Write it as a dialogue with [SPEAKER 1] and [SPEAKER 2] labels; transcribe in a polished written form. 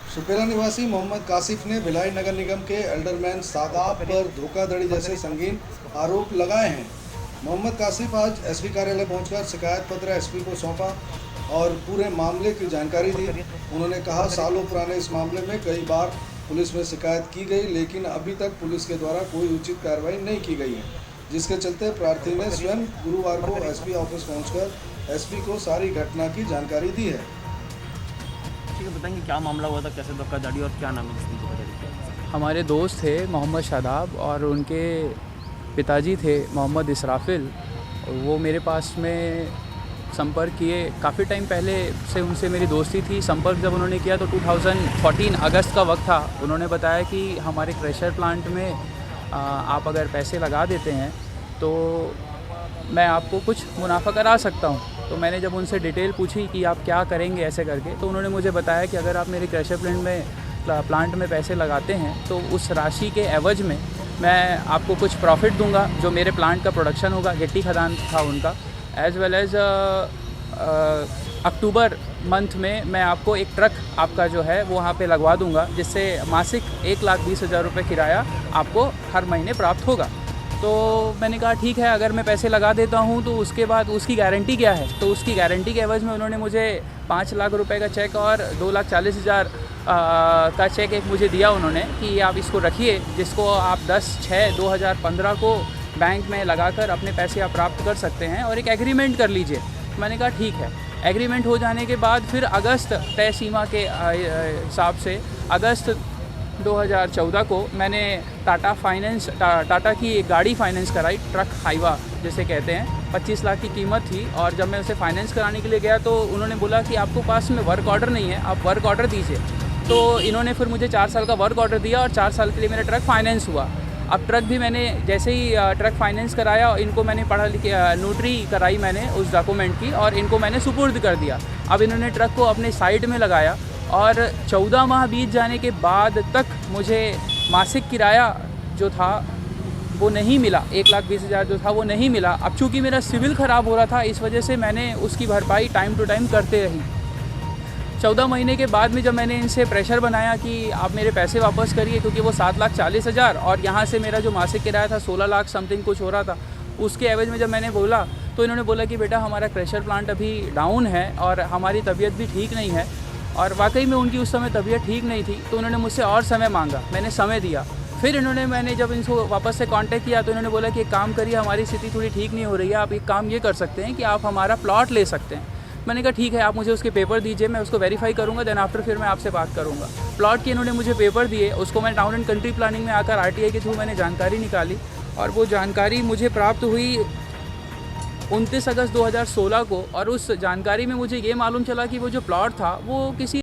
[SPEAKER 1] सुपेला निवासी मोहम्मद कासिफ ने भिलाई नगर निगम के एल्डरमैन सादाब पर धोखाधड़ी जैसे संगीन आरोप लगाए हैं। मोहम्मद कासिफ आज एसपी कार्यालय पहुंचकर शिकायत पत्र एसपी को सौंपा और पूरे मामले की जानकारी दी। उन्होंने कहा, सालों पुराने इस मामले में कई बार पुलिस में शिकायत की गई, लेकिन अभी तक पुलिस के द्वारा कोई उचित कार्रवाई नहीं की गई है, जिसके चलते प्रार्थी ने स्वयं गुरुवार को एसपी ऑफिस पहुंचकर एसपी को सारी घटना की जानकारी दी है।
[SPEAKER 2] ठीक है, बताएंगे क्या मामला हुआ था, कैसे धोखाधड़ी और क्या नाम है जिसने धोखाधड़ी किया?
[SPEAKER 3] हमारे दोस्त थे मोहम्मद शादाब और उनके पिताजी थे मोहम्मद इसराफिल। वो मेरे पास में संपर्क किए, काफ़ी टाइम पहले से उनसे मेरी दोस्ती थी। संपर्क जब उन्होंने किया तो 2014 अगस्त का वक्त था। उन्होंने बताया कि हमारे क्रेशर प्लांट में आप अगर पैसे लगा देते हैं तो मैं आपको कुछ मुनाफा करा सकता हूँ। तो मैंने जब उनसे डिटेल पूछी कि आप क्या करेंगे ऐसे करके, तो उन्होंने मुझे बताया कि अगर आप मेरे क्रेशर प्लांट में पैसे लगाते हैं तो उस राशि के एवज में मैं आपको कुछ प्रॉफिट दूंगा, जो मेरे प्लांट का प्रोडक्शन होगा। गिट्टी खदान था उनका। एज़ वेल एज़ अक्टूबर मंथ में मैं आपको एक ट्रक आपका जो है वो वहाँ पे लगवा दूंगा, जिससे मासिक 1,20,000 रुपये किराया आपको हर महीने प्राप्त होगा। तो मैंने कहा ठीक है, अगर मैं पैसे लगा देता हूँ तो उसके बाद उसकी गारंटी क्या है। तो उसकी गारंटी के एवज में उन्होंने मुझे 5 लाख रुपए का चेक और 2,40,000 का चेक एक मुझे दिया उन्होंने कि आप इसको रखिए, जिसको आप 10/6/2015 को बैंक में लगाकर अपने पैसे आप प्राप्त कर सकते हैं और एक एग्रीमेंट कर लीजिए। मैंने कहा ठीक है। एग्रीमेंट हो जाने के बाद फिर अगस्त तय सीमा के हिसाब से अगस्त 2014 को मैंने टाटा की एक गाड़ी फाइनेंस कराई, ट्रक हाईवा जिसे कहते हैं। 25 लाख की कीमत थी और जब मैं उसे फाइनेंस कराने के लिए गया तो उन्होंने बोला कि आपको पास में वर्क ऑर्डर नहीं है, आप वर्क ऑर्डर दीजिए। तो इन्होंने फिर मुझे 4 साल का वर्क ऑर्डर दिया और 4 साल के लिए मेरा ट्रक फाइनेंस हुआ। अब ट्रक भी मैंने जैसे ही ट्रक फाइनेंस कराया, इनको मैंने पढ़ा लिखा नोटरी कराई मैंने उस डॉक्यूमेंट की और इनको मैंने सुपुर्द कर दिया। अब इन्होंने ट्रक को अपने साइड में लगाया और 14 माह बीत जाने के बाद तक मुझे मासिक किराया जो था वो नहीं मिला। 1,20,000 जो था वो नहीं मिला। अब चूँकि मेरा सिविल ख़राब हो रहा था, इस वजह से मैंने उसकी भरपाई टाइम टू टाइम करते रही। 14 महीने के बाद में जब मैंने इनसे प्रेशर बनाया कि आप मेरे पैसे वापस करिए, क्योंकि वो 7,40,000 और यहाँ से मेरा जो मासिक किराया था 16 लाख समथिंग कुछ हो रहा था, उसके एवज में जब मैंने बोला तो इन्होंने बोला कि बेटा हमारा क्रेशर प्लांट अभी डाउन है और हमारी तबीयत भी ठीक नहीं है। और वाकई में उनकी उस समय तबीयत ठीक नहीं थी, तो उन्होंने मुझसे और समय मांगा। मैंने समय दिया। फिर मैंने जब इनको वापस से कांटेक्ट किया तो इन्होंने बोला कि एक काम करिए, हमारी स्थिति थोड़ी ठीक नहीं हो रही है, आप एक काम ये कर सकते हैं कि आप हमारा प्लॉट ले सकते हैं। मैंने कहा ठीक है, आप मुझे उसके पेपर दीजिए, मैं उसको वेरीफाई करूँगा, देन आफ्टर फिर मैं आपसे बात करूँगा। प्लॉट की इन्होंने मुझे पेपर दिए, उसको मैं टाउन एंड कंट्री प्लानिंग में आकर RTI के थ्रू मैंने जानकारी निकाली और वो जानकारी मुझे प्राप्त हुई 29 अगस्त 2016 को। और उस जानकारी में मुझे ये मालूम चला कि वो जो प्लॉट था वो किसी